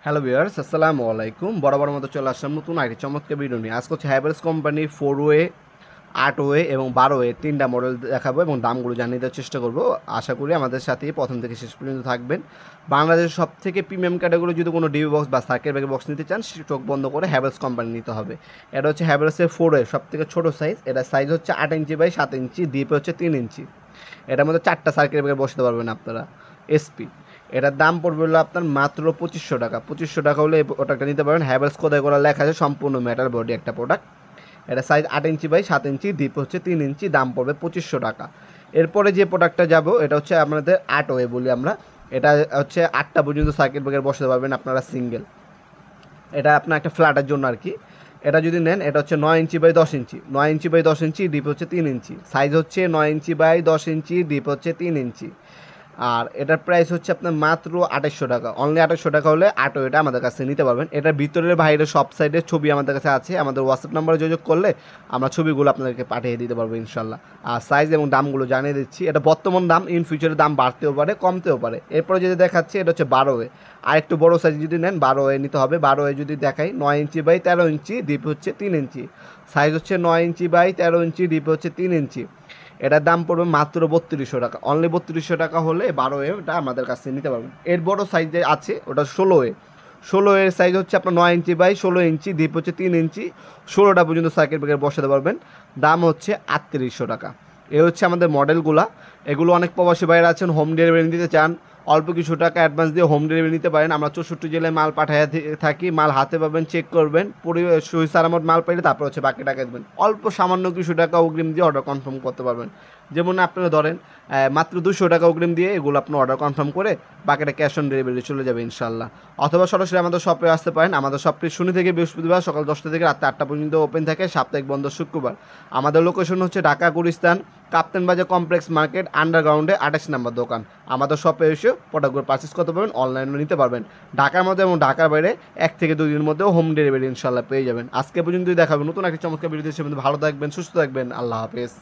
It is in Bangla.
হ্যালো ভিউয়ার্স, আসসালামু আলাইকুম। বরাবর মতো চলে আসলাম নতুন আরেকটি চমৎকার ভিডিও নিয়ে। আজকে হচ্ছে হ্যাভেলস কোম্পানির 4 ওয়ে, 8 ওয়ে এবং 12 ওয়ে তিনটা মডেল দেখাবো এবং দামগুলো জানিয়ে দেওয়ার চেষ্টা করবো। আশা করি আমাদের সাথেই প্রথম থেকে শেষ পর্যন্ত থাকবেন। বাংলাদেশের সব থেকে প্রিমিয়াম ক্যাটাগরি যদি কোনো ডিবি বক্স বা সার্কেল ব্যাগের বক্স নিতে চান, চোখ বন্ধ করে হ্যাভেলস কোম্পানি নিতে হবে। এটা হচ্ছে হ্যাভেলসের 4 ওয়ে, সব থেকে ছোটো সাইজ। এটা সাইজ হচ্ছে 8 ইঞ্চি বাই 7 ইঞ্চি, ডিপে হচ্ছে 3 ইঞ্চি। এটার মধ্যে 4টা সার্কেল ব্যাগে বসতে পারবেন আপনারা এসপি। এটার দাম পড়বে হলো আপনার মাত্র 2500 টাকা। 2500 টাকা হলে এই প্রোডাক্টটা নিতে পারেন। হ্যাভেলস কোথায় করা লেখা আছে, সম্পূর্ণ মেটাল বডি একটা প্রোডাক্ট। এটা size 8 inch by 7 inch, deep হচ্ছে 3 ইঞ্চি, দাম পড়বে 2500 টাকা। এরপরে যে প্রোডাক্টটা যাব এটা হচ্ছে আপনাদের 8 ওয়ে বলি আমরা। এটা হচ্ছে 8টা পর্যন্ত সার্কিট ব্রেকার বসাতে পারবেন আপনারা সিঙ্গেল। এটা আপনার একটা ফ্ল্যাটের জন্য আর কি। এটা যদি নেন, এটা হচ্ছে 9 inch by 10 inch, 9 inch by 10 inch, deep হচ্ছে 3 ইঞ্চি, সাইজ হচ্ছে 9 ইঞ্চি বাই 10 ইঞ্চি, ডিপ হচ্ছে 3 ইঞ্চি। আর এটার প্রাইস হচ্ছে আপনার মাত্র 2800 টাকা। অনলি 2800 টাকা হলে 8 ওয়েটা আমাদের কাছে নিতে পারবেন। এটার ভিতরের বাইরে সব সাইডের ছবি আমাদের কাছে আছে। আমাদের হোয়াটসঅ্যাপ নাম্বারে যোগাযোগ করলে আমরা ছবিগুলো আপনাদেরকে পাঠিয়ে দিতে পারবো ইনশাল্লাহ। আর সাইজ এবং দামগুলো জানিয়ে দিচ্ছি। এটা বর্তমান দাম, ইন ফিউচারে দাম বাড়তেও পারে, কমতেও পারে। এরপরে যদি দেখাচ্ছি, এটা হচ্ছে 12 ওয়ে। আর একটু বড়ো সাইজ যদি নেন, 12 ওয়ে নিতে হবে। 12 ওয়ে যদি দেখাই, 9 ইঞ্চি বাই 13 ইঞ্চি, ডিপ হচ্ছে 3 ইঞ্চি, সাইজ হচ্ছে 9 ইঞ্চি বাই 13 ইঞ্চি, ডিপ হচ্ছে 3 ইঞ্চি। এটার দাম পড়বে মাত্র 3200 টাকা। অনলি 3200 টাকা হলে 12 ওয়েটা আমাদের কাছে নিতে পারবেন। এর বড় সাইজে আছে ওটা 16 ওয়ে। 16 ওয়ের সাইজ হচ্ছে আপনার 9 ইঞ্চি বাই 16 ইঞ্চি, ডিপ হচ্ছে 3 ইঞ্চি, 16টা পর্যন্ত সার্কিট ব্রেকার বসাতে পারবেন। দাম হচ্ছে 3800 টাকা। এ হচ্ছে আমাদের মডেলগুলা। এগুলো অনেক প্রবাসী বাইরে আছেন, হোম ডেলিভারি নিতে চান, অল্প কিছু টাকা অ্যাডভান্স দিয়ে হোম ডেলিভারি নিতে পারেন। আমরা 64 জেলায় মাল পাঠিয়ে থাকি। মাল হাতে পাবেন, চেক করবেন, সহি সালামত মাল পাইলে তারপর হচ্ছে বাকি টাকা দেবেন। অল্প সামান্য কিছু টাকা অগ্রিম দিয়ে অর্ডার কনফার্ম করতে পারবেন। যেমন আপনারা ধরেন মাত্র 200 টাকা অগ্রিম দিয়ে এগুলো আপনার অর্ডার কনফার্ম করে বাকিটা ক্যাশ অন ডেলিভারি চলে যাবে ইনশাল্লাহ। অথবা সরাসরি আমাদের শপে আসতে পারেন। আমাদের শপটি শনি থেকে বৃহস্পতিবার সকাল 10টা থেকে রাত 8টা পর্যন্ত ওপেন থাকে, সাপ্তাহিক বন্ধ শুক্রবার। আমাদের লোকেশন হচ্ছে ঢাকা গুলিস্তান, কাপ্তান বাজার কমপ্লেক্স মার্কেট, আন্ডারগ্রাউন্ডে 28 নম্বর দোকান। আমাদের শপে এসে প্রোডাক্টগুলো পারচেস করতে পারবেন, অনলাইনে নিতে পারবেন। ঢাকার মধ্যে এবং ঢাকার বাইরে 1 থেকে 2 দিনের মধ্যেও হোম ডেলিভারি ইনশাল্লাহ পেয়ে যাবেন। আজকে পর্যন্তই দেখাবেন নতুন একটি চমৎকার ভিডিও। সে ভালো থাকবেন, সুস্থ থাকবেন। আল্লাহ হাফেজ।